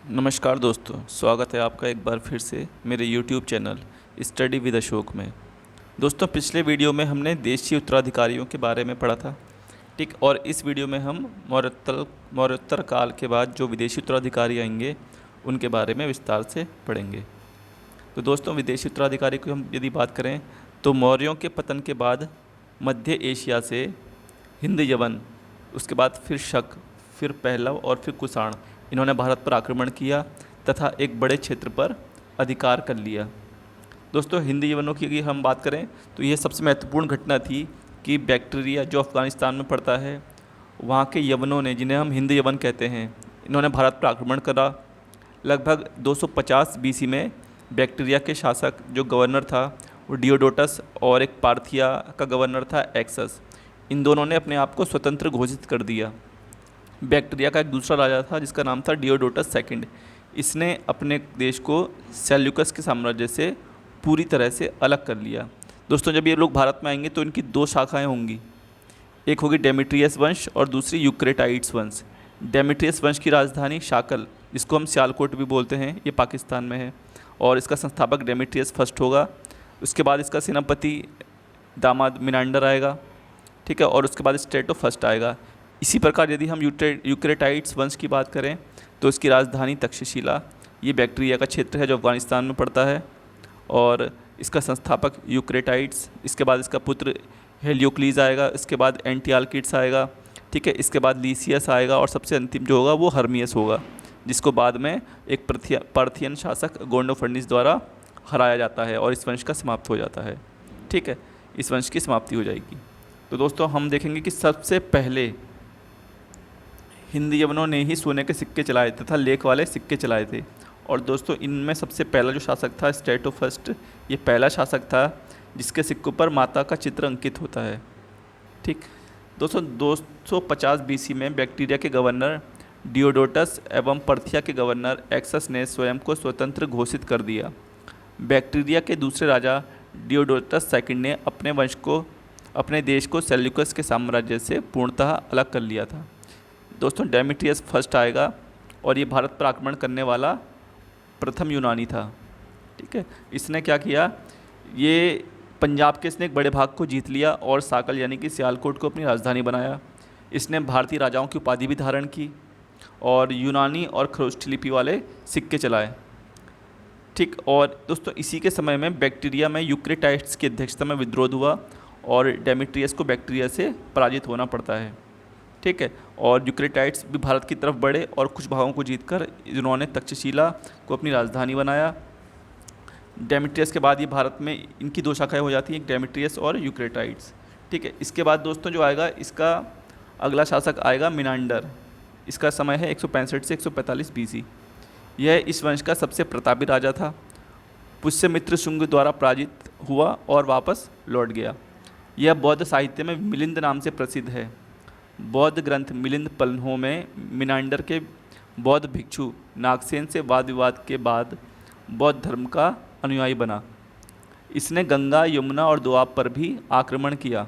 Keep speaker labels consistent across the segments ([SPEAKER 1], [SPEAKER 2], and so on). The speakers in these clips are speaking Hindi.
[SPEAKER 1] नमस्कार दोस्तों, स्वागत है आपका एक बार फिर से मेरे YouTube channel study with Ashok में। दोस्तों, पिछले वीडियो में हमने देशीय उत्तराधिकारियों के बारे में पढ़ा था, ठीक। और इस वीडियो में हम मौर्योत्तर काल के बाद जो विदेशी उत्तराधिकारी आएंगे उनके बारे में विस्तार से पढ़ेंगे। तो दोस्तों, विदेशी उत्तराधिकारी की हम यदि बात करें तो मौर्यों के पतन के बाद मध्य एशिया से हिंद यवन, उसके बाद फिर शक, फिर पहलव और फिर कुषाण, इन्होंने भारत पर आक्रमण किया तथा एक बड़े क्षेत्र पर अधिकार कर लिया। दोस्तों, हिंद यवनों की अगर हम बात करें तो यह सबसे महत्वपूर्ण घटना थी कि बैक्ट्रिया जो अफ़गानिस्तान में पड़ता है, वहाँ के यवनों ने, जिन्हें हम हिंद यवन कहते हैं, इन्होंने भारत पर आक्रमण करा। लगभग 250 बीसी में बैक्ट्रिया के शासक जो गवर्नर था वो डियोडोटस, और एक पार्थिया का गवर्नर था एक्सस, इन दोनों ने अपने आप को स्वतंत्र घोषित कर दिया। बैक्ट्रिया का एक दूसरा राजा था जिसका नाम था डियोडोटस सेकंड। इसने अपने देश को सेल्यूकस के साम्राज्य से पूरी तरह से अलग कर लिया। दोस्तों, जब ये लोग भारत में आएंगे तो इनकी दो शाखाएं होंगी, एक होगी डेमेट्रियस वंश और दूसरी यूक्रेटाइड्स वंश। डेमेट्रियस वंश की राजधानी शाकल, जिसको हम सियालकोट भी बोलते हैं, ये पाकिस्तान में है, और इसका संस्थापक डेमेट्रियस फर्स्ट होगा। उसके बाद इसका सेनापति दामाद मिनांडर आएगा, ठीक है, और उसके बाद स्टेटो फर्स्ट आएगा। इसी प्रकार यदि हम यूक्रेटाइड्स वंश की बात करें तो इसकी राजधानी तक्षशिला, ये बैक्ट्रिया का क्षेत्र है जो अफ़गानिस्तान में पड़ता है, और इसका संस्थापक यूक्रेटाइड्स, इसके बाद इसका पुत्र हेलियोक्लीज आएगा, इसके बाद एंटियालकिड्स आएगा, ठीक है, इसके बाद लीसियस आएगा, और सबसे अंतिम जो होगा वो हर्मियस होगा, जिसको बाद में एक पार्थियन शासक गोंडोफर्निस द्वारा हराया जाता है और इस वंश का समाप्त हो जाता है, ठीक है, इस वंश की समाप्ति हो जाएगी। तो दोस्तों, हम देखेंगे कि सबसे पहले हिंद यवनों ने ही सोने के सिक्के चलाए तथा लेख वाले सिक्के चलाए थे। और दोस्तों, इनमें सबसे पहला जो शासक था स्टेटो फर्स्ट, ये पहला शासक था जिसके सिक्कों पर माता का चित्र अंकित होता है, ठीक। दोस्तों, 250 बीसी में बैक्ट्रिया के गवर्नर डियोडोटस एवं पर्थिया के गवर्नर एक्सस ने स्वयं को स्वतंत्र घोषित कर दिया। बैक्ट्रिया के दूसरे राजा डियोडोटस सेकंड ने अपने देश को सेल्यूकस के साम्राज्य से पूर्णतः अलग कर लिया था। दोस्तों, डेमेट्रियस फर्स्ट आएगा और ये भारत पर आक्रमण करने वाला प्रथम यूनानी था, ठीक है। इसने क्या किया, ये पंजाब के इसने एक बड़े भाग को जीत लिया और साकल यानी कि सियालकोट को अपनी राजधानी बनाया। इसने भारतीय राजाओं की उपाधि भी धारण की और यूनानी और खरोष्ठी लिपि वाले सिक्के चलाए, ठीक। और दोस्तों, इसी के समय में बैक्ट्रिया में यूक्रेटाइड्स की अध्यक्षता में विद्रोह हुआ और डेमेट्रियस को बैक्ट्रिया से पराजित होना पड़ता है, ठीक है। और यूक्रेटाइड्स भी भारत की तरफ बढ़े और कुछ भागों को जीतकर इन्होंने तक्षशिला को अपनी राजधानी बनाया। डेमेट्रियस के बाद ये भारत में इनकी दो शाखाएं हो जाती हैं, एक डेमेट्रियस और यूक्रेटाइड्स, ठीक है। इसके बाद दोस्तों जो आएगा, इसका अगला शासक आएगा मिनांडर। इसका समय है 165 से 145 बीसी। यह इस वंश का सबसे प्रतापी राजा था। पुष्यमित्र शुंग द्वारा पराजित हुआ और वापस लौट गया। यह बौद्ध साहित्य में मिलिंद नाम से प्रसिद्ध है। बौद्ध ग्रंथ मिलिंद पलहों में मिनांडर के बौद्ध भिक्षु नागसेन से वाद विवाद के बाद बौद्ध धर्म का अनुयायी बना। इसने गंगा, यमुना और दोआब पर भी आक्रमण किया।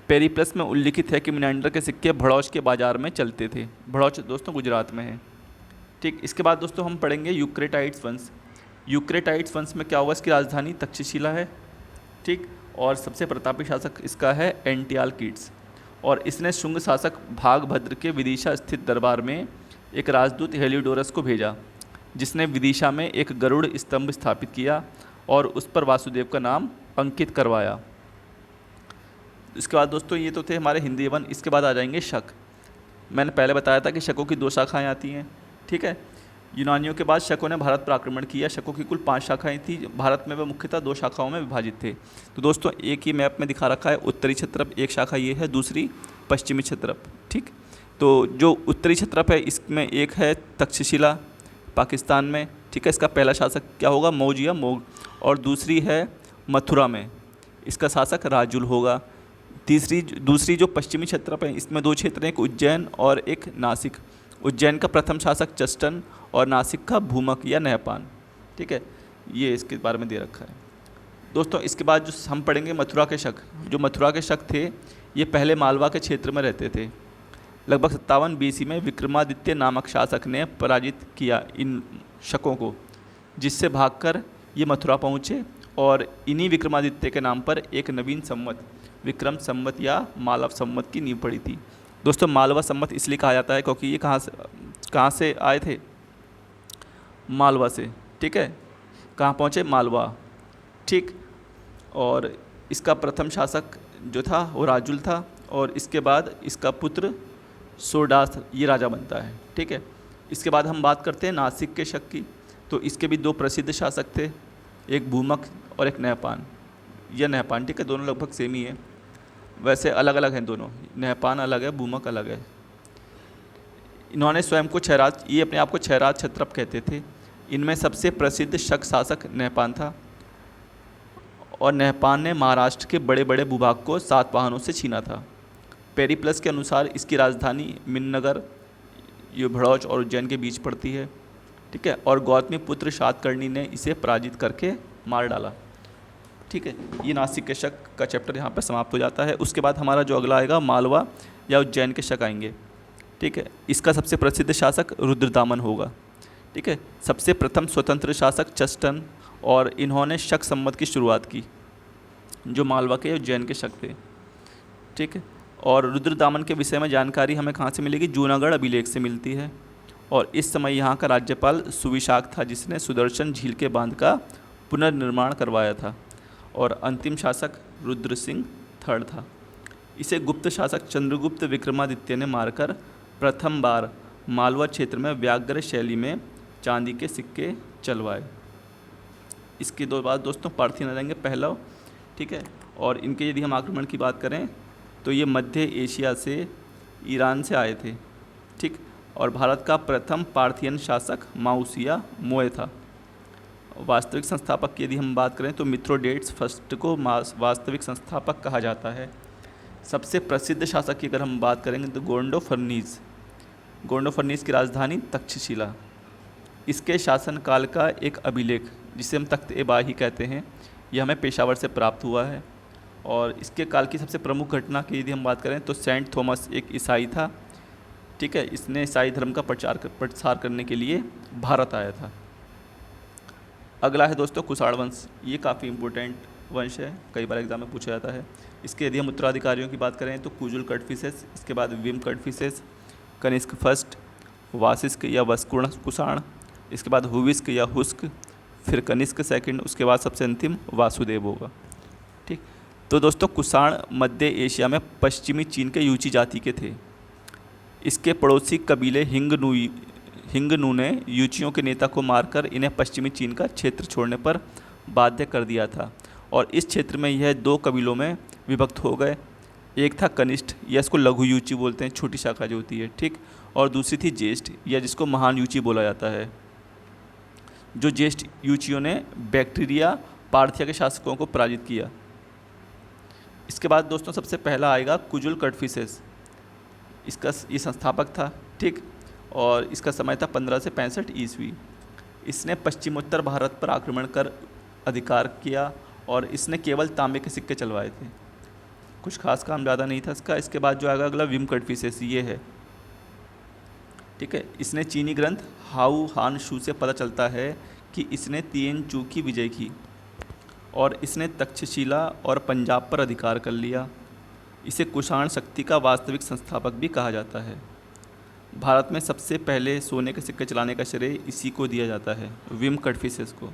[SPEAKER 1] पेरिप्लस में उल्लिखित है कि मिनांडर के सिक्के भड़ौच के बाजार में चलते थे। भड़ौच दोस्तों गुजरात में है, ठीक। इसके बाद दोस्तों हम पढ़ेंगे यूक्रेटाइड्स वंश। यूक्रेटाइड्स वंश में क्या हुआ, इसकी राजधानी तक्षशिला है, ठीक। और सबसे प्रतापी शासक इसका है एंटियालकिड्स, और इसने शुंग शासक भागभद्र के विदिशा स्थित दरबार में एक राजदूत हेलियोडोरस को भेजा, जिसने विदिशा में एक गरुड़ स्तंभ स्थापित किया और उस पर वासुदेव का नाम अंकित करवाया। इसके बाद दोस्तों ये तो थे हमारे हिंद यवन। इसके बाद आ जाएंगे शक। मैंने पहले बताया था कि शकों की दो शाखाएं आती हैं, ठीक है। यूनानियों के बाद शकों ने भारत पर आक्रमण किया। शकों की कुल 5 शाखाएं थी। भारत में वह मुख्यतः 2 शाखाओं में विभाजित थे। तो दोस्तों, एक ही मैप में दिखा रखा है उत्तरी क्षत्रप, एक शाखा ये है, दूसरी पश्चिमी क्षत्रप, ठीक। तो जो उत्तरी क्षत्रप है इसमें एक है तक्षशिला पाकिस्तान में, ठीक है। इसका पहला शासक क्या होगा, मौज या मोग, और दूसरी है मथुरा में, इसका शासक राजुल होगा। दूसरी जो पश्चिमी क्षत्रप है इसमें 2 क्षेत्र हैं, एक उज्जैन और एक नासिक। उज्जैन का प्रथम शासक चस्टन और नासिक का भूमक या नहपान, ठीक है। ये इसके बारे में दे रखा है। दोस्तों, इसके बाद जो हम पढ़ेंगे मथुरा के शक। जो मथुरा के शक थे ये पहले मालवा के क्षेत्र में रहते थे। लगभग 57 BC में विक्रमादित्य नामक शासक ने पराजित किया इन शकों को, जिससे भागकर ये मथुरा पहुँचे और इन्हीं विक्रमादित्य के नाम पर एक नवीन संवत विक्रम संवत या मालव संवत की नींव पड़ी थी। दोस्तों मालवा संवत इसलिए कहा जाता है क्योंकि ये कहाँ से आए थे, मालवा से, ठीक है। कहाँ पहुँचे, मालवा, ठीक। और इसका प्रथम शासक जो था वो राजुल था और इसके बाद इसका पुत्र सोरदास ये राजा बनता है, ठीक है। इसके बाद हम बात करते हैं नासिक के शक की। तो इसके भी दो प्रसिद्ध शासक थे, एक भूमक और एक नहपान या नहपान, ठीक है। दोनों लगभग सेम ही है, वैसे अलग अलग हैं दोनों, नहपान अलग है, भूमक अलग है। इन्होंने स्वयं को क्षयराज, ये अपने आप को क्षयराज क्षत्रप कहते थे। इनमें सबसे प्रसिद्ध शक शासक नहपान था और नहपान ने महाराष्ट्र के बड़े बड़े भूभाग को सातवाहनों से छीना था। पेरिप्लस के अनुसार इसकी राजधानी मिन्नगर, ये भड़ौच और उज्जैन के बीच पड़ती है, ठीक है। और गौतमी पुत्र शातकर्णी ने इसे पराजित करके मार डाला, ठीक है। ये नासिक के शक का चैप्टर यहाँ पर समाप्त हो जाता है। उसके बाद हमारा जो अगला आएगा मालवा या उज्जैन के शक आएंगे, ठीक है। इसका सबसे प्रसिद्ध शासक रुद्रदामन होगा, ठीक है। सबसे प्रथम स्वतंत्र शासक चस्टन, और इन्होंने शक संवत की शुरुआत की, जो मालवा के उज्जैन के शक थे, ठीक है। और रुद्रदामन के विषय में जानकारी हमें कहाँ से मिलेगी, जूनागढ़ अभिलेख से मिलती है। और इस समय यहाँ का राज्यपाल सुविशाख था, जिसने सुदर्शन झील के बांध का पुनर्निर्माण करवाया था। और अंतिम शासक रुद्र सिंह थर्ड था। इसे गुप्त शासक चंद्रगुप्त विक्रमादित्य ने मारकर प्रथम बार मालवा क्षेत्र में व्याघ्र शैली में चांदी के सिक्के चलवाए। इसके दो बाद दोस्तों पार्थियन आ जाएंगे, पहलव, ठीक है। और इनके यदि हम आक्रमण की बात करें तो ये मध्य एशिया से, ईरान से आए थे, ठीक। और भारत का प्रथम पार्थियन शासक माउसिया मोए था। वास्तविक संस्थापक की यदि हम बात करें तो मिथ्रोडेट्स फर्स्ट को वास्तविक संस्थापक कहा जाता है। सबसे प्रसिद्ध शासक की अगर हम बात करेंगे तो गोंडोफर्नीस की राजधानी तक्षशिला। इसके शासनकाल का एक अभिलेख जिसे हम तख्त-ए-बाही कहते हैं, यह हमें पेशावर से प्राप्त हुआ है। और इसके काल की सबसे प्रमुख घटना की यदि हम बात करें तो सेंट थॉमस एक ईसाई था, ठीक है। इसने ईसाई धर्म का प्रसार करने के लिए भारत आया था। अगला है दोस्तों कुषाण वंश। ये काफ़ी इम्पोर्टेंट वंश है, कई बार एग्जाम में पूछा जाता है। इसके यदि हम उत्तराधिकारियों की बात करें तो कुजुल कटफिसेस, इसके बाद विम कटफिसेस, कनिष्क फर्स्ट, वासिस्क या वस्कुर्ण कुषाण, इसके बाद हुविस्क या हुस्क, फिर कनिष्क सेकंड, उसके बाद सबसे अंतिम वासुदेव होगा, ठीक। तो दोस्तों कुषाण मध्य एशिया में पश्चिमी चीन के यूची जाति के थे। इसके पड़ोसी कबीले हिंगनू ने यूचियों के नेता को मारकर इन्हें पश्चिमी चीन का क्षेत्र छोड़ने पर बाध्य कर दिया था। और इस क्षेत्र में यह दो कबीलों में विभक्त हो गए। एक था कनिष्ठ, या इसको लघु यूची बोलते हैं, छोटी शाखा जो होती है, ठीक। और दूसरी थी ज्येष्ठ, या जिसको महान यूची बोला जाता है। जो ज्येष्ठ यूचियों ने बैक्टीरिया पार्थिया के शासकों को पराजित किया। इसके बाद दोस्तों सबसे पहला आएगा कुजुल कटफिसेस। इसका ये संस्थापक था, ठीक। और इसका समय था 15 से 65 ईस्वी। इसने पश्चिमोत्तर भारत पर आक्रमण कर अधिकार किया और इसने केवल तांबे के सिक्के चलवाए थे, कुछ खास काम ज़्यादा नहीं था इसका। इसके बाद जो आएगा अगला विम कटफिसेस, ये है, ठीक है। इसने चीनी ग्रंथ हाउ हान शू से पता चलता है कि इसने तिएन चू की विजय की और इसने तक्षशिला और पंजाब पर अधिकार कर लिया। इसे कुषाण शक्ति का वास्तविक संस्थापक भी कहा जाता है। भारत में सबसे पहले सोने के सिक्के चलाने का श्रेय इसी को दिया जाता है, विम कटफिसेस को।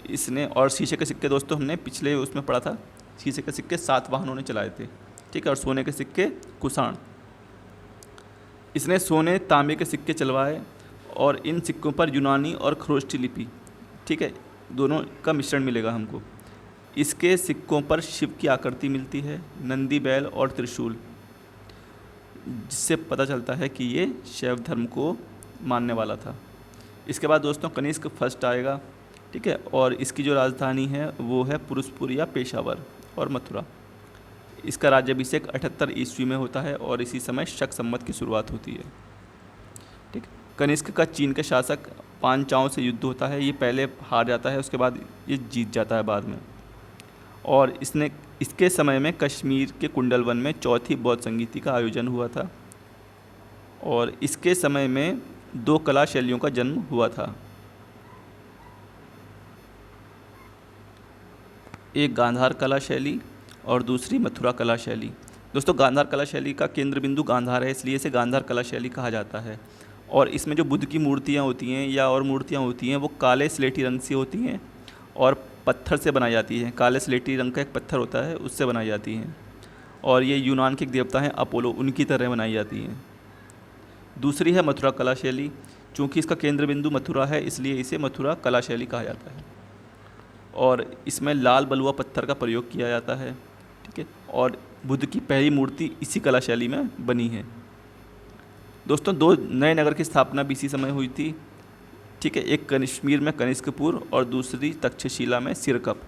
[SPEAKER 1] इसने, और शीशे के सिक्के दोस्तों हमने पिछले उसमें पढ़ा था, शीशे के सिक्के सातवाहनों ने चलाए थे, ठीक है। और सोने के सिक्के कुषाण। इसने सोने तांबे के सिक्के चलवाए और इन सिक्कों पर यूनानी और खरोष्टी लिपि, ठीक है, दोनों का मिश्रण मिलेगा हमको। इसके सिक्कों पर शिव की आकृति मिलती है, नंदी बैल और त्रिशूल, जिससे पता चलता है कि ये शैव धर्म को मानने वाला था। इसके बाद दोस्तों कनिष्क फर्स्ट आएगा, ठीक है। और इसकी जो राजधानी है वो है पुरुषपुर या पेशावर और मथुरा। इसका राज्याभिषेक 78 ईस्वी में होता है और इसी समय शक संवत की शुरुआत होती है, ठीक। कनिष्क का चीन के शासक पांचाओं से युद्ध होता है। ये पहले हार जाता है, उसके बाद ये जीत जाता है बाद में। और इसके समय में कश्मीर के कुंडलवन में चौथी बौद्ध संगीति का आयोजन हुआ था, और इसके समय में 2 कला शैलियों का जन्म हुआ था। एक गांधार कला शैली और दूसरी मथुरा कला शैली। दोस्तों गांधार कला शैली का केंद्र बिंदु गांधार है, इसलिए इसे गांधार कला शैली कहा जाता है। और इसमें जो बुद्ध की मूर्तियाँ होती हैं या और मूर्तियाँ होती हैं वो काले स्लेटी रंग से होती हैं और पत्थर से बनाई जाती हैं। काले स्लेटी रंग का एक पत्थर होता है, उससे बनाई जाती हैं। और ये यूनान के एक देवता हैं अपोलो, उनकी तरह बनाई जाती हैं। दूसरी है मथुरा कला शैली। चूँकि इसका केंद्र बिंदु मथुरा है, इसलिए इसे मथुरा कला शैली कहा जाता है। और इसमें लाल बलुआ पत्थर का प्रयोग किया जाता है, ठीक है। और बुद्ध की पहली मूर्ति इसी कला शैली में बनी है। दोस्तों 2 नए नगर की स्थापना भी इसी समय हुई थी, ठीक है। एक कश्मीर में कनिष्कपुर और दूसरी तक्षशिला में सिरकप।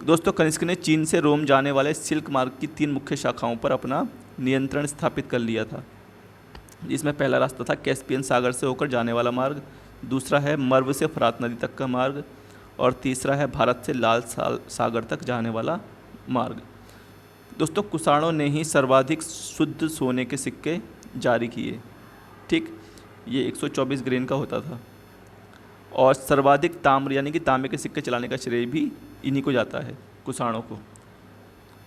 [SPEAKER 1] दोस्तों कनिष्क ने चीन से रोम जाने वाले सिल्क मार्ग की 3 मुख्य शाखाओं पर अपना नियंत्रण स्थापित कर लिया था। इसमें पहला रास्ता था कैस्पियन सागर से होकर जाने वाला मार्ग, दूसरा है मर्व से फरात नदी तक का मार्ग, और तीसरा है भारत से लाल सागर तक जाने वाला मार्ग। दोस्तों कुषाणों ने ही सर्वाधिक शुद्ध सोने के सिक्के जारी किए, ठीक। ये 124 ग्रेन का होता था। और सर्वाधिक ताम्र यानी कि तांबे के सिक्के चलाने का श्रेय भी इन्हीं को जाता है, कुषाणों को।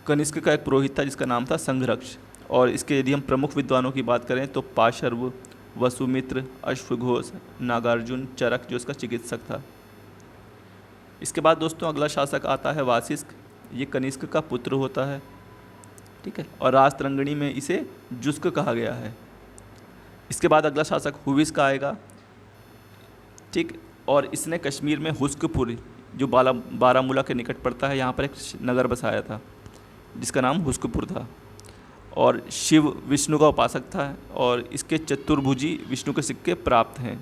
[SPEAKER 1] कनिष्क का एक पुरोहित था जिसका नाम था संघरक्ष। और इसके यदि हम प्रमुख विद्वानों की बात करें तो पाशर्व, वसुमित्र, अश्वघोष, नागार्जुन, चरक जो इसका चिकित्सक था। इसके बाद दोस्तों अगला शासक आता है वासिष्क। ये कनिष्क का पुत्र होता है, ठीक है। और राजतरंगिणी में इसे जुस्क कहा गया है। इसके बाद अगला शासक हुविस्क आएगा, ठीक। और इसने कश्मीर में हुस्कपुर जो बारामूला के निकट पड़ता है, यहाँ पर एक नगर बसाया था जिसका नाम हुस्कपुर था। और शिव विष्णु का उपासक था और इसके चतुर्भुजी विष्णु के सिक्के प्राप्त हैं,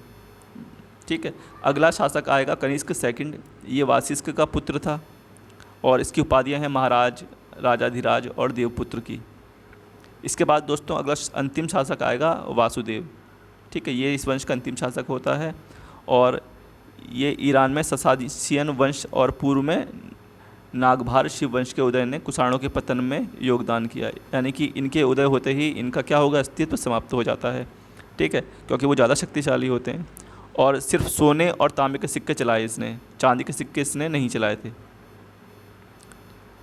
[SPEAKER 1] ठीक है। अगला शासक आएगा कनिष्क सेकंड। ये वासिष्क का पुत्र था और इसकी उपाधियाँ हैं महाराज, राजाधिराज और देवपुत्र की। इसके बाद दोस्तों अगला अंतिम शासक आएगा वासुदेव, ठीक है। ये इस वंश का अंतिम शासक होता है और ये ईरान में ससासियन वंश और पूर्व में नागभार शिव वंश के उदय ने कुषाणों के पतन में योगदान किया। यानी कि इनके उदय होते ही इनका क्या होगा, अस्तित्व समाप्त हो जाता है, ठीक है, क्योंकि वो ज़्यादा शक्तिशाली होते हैं। और सिर्फ सोने और तांबे के सिक्के चलाए इसने, चांदी के सिक्के इसने नहीं चलाए थे।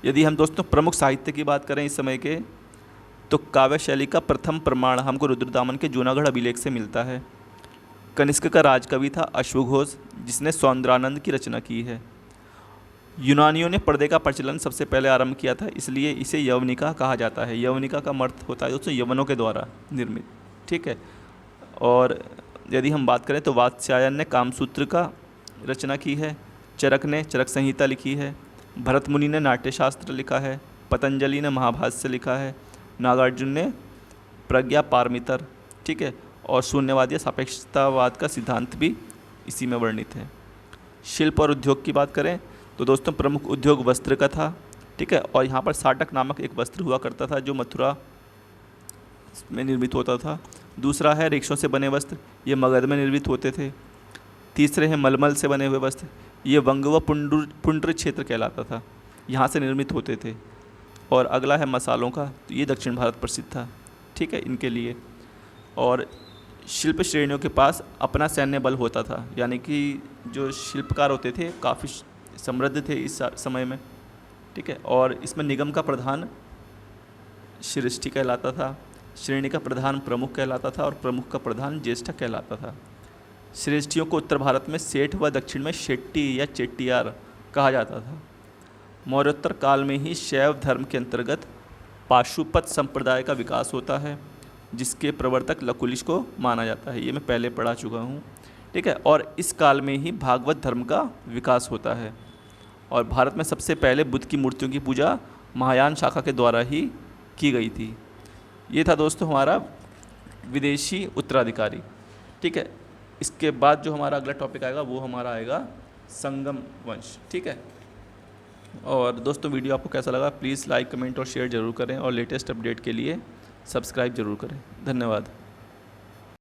[SPEAKER 1] यदि हम दोस्तों प्रमुख साहित्य की बात करें इस समय के, तो काव्य शैली का प्रथम प्रमाण हमको रुद्रदामन के जूनागढ़ अभिलेख से मिलता है। कनिष्क का राजकवि था अश्वघोष जिसने सौंदरानंद की रचना की है। यूनानियों ने पर्दे का प्रचलन सबसे पहले आरंभ किया था, इसलिए इसे यवनिका कहा जाता है। यवनिका का अर्थ होता है दोस्तों यवनों के द्वारा निर्मित, ठीक है। और यदि हम बात करें तो वात्स्यायन ने कामसूत्र का रचना की है, चरक ने चरक संहिता लिखी है, भरत मुनि ने नाट्यशास्त्र लिखा है, पतंजलि ने महाभाष्य लिखा है, नागार्जुन ने प्रज्ञा पारमितर, ठीक है। और शून्यवाद या सापेक्षतावाद का सिद्धांत भी इसी में वर्णित है। शिल्प और उद्योग की बात करें तो दोस्तों प्रमुख उद्योग वस्त्र का था, ठीक है। और यहाँ पर साटक नामक एक वस्त्र हुआ करता था जो मथुरा में निर्मित होता था। दूसरा है रेशों से बने वस्त्र, ये मगध में निर्मित होते थे। तीसरे हैं मलमल से बने हुए वस्त्र, ये वंग व पुंड्र क्षेत्र कहलाता था, यहाँ से निर्मित होते थे। और अगला है मसालों का, तो ये दक्षिण भारत प्रसिद्ध था, ठीक है, इनके लिए। और शिल्प श्रेणियों के पास अपना सैन्य बल होता था, यानी कि जो शिल्पकार होते थे काफ़ी समृद्ध थे इस समय में, ठीक है। और इसमें निगम का प्रधान श्रेष्ठी कहलाता था, श्रेणी का प्रधान प्रमुख कहलाता था और प्रमुख का प्रधान ज्येष्ठ कहलाता था। श्रेष्ठियों को उत्तर भारत में सेठ व दक्षिण में शेट्टी या चेट्टियार कहा जाता था। मौर्योत्तर काल में ही शैव धर्म के अंतर्गत पाशुपत संप्रदाय का विकास होता है, जिसके प्रवर्तक लकुलिश को माना जाता है। ये मैं पहले पढ़ा चुका हूँ, ठीक है। और इस काल में ही भागवत धर्म का विकास होता है और भारत में सबसे पहले बुद्ध की मूर्तियों की पूजा महायान शाखा के द्वारा ही की गई थी। ये था दोस्तों हमारा विदेशी उत्तराधिकारी, ठीक है। इसके बाद जो हमारा अगला टॉपिक आएगा वो हमारा आएगा संगम वंश, ठीक है। और दोस्तों वीडियो आपको कैसा लगा प्लीज़ लाइक कमेंट और शेयर ज़रूर करें और लेटेस्ट अपडेट के लिए सब्सक्राइब ज़रूर करें। धन्यवाद।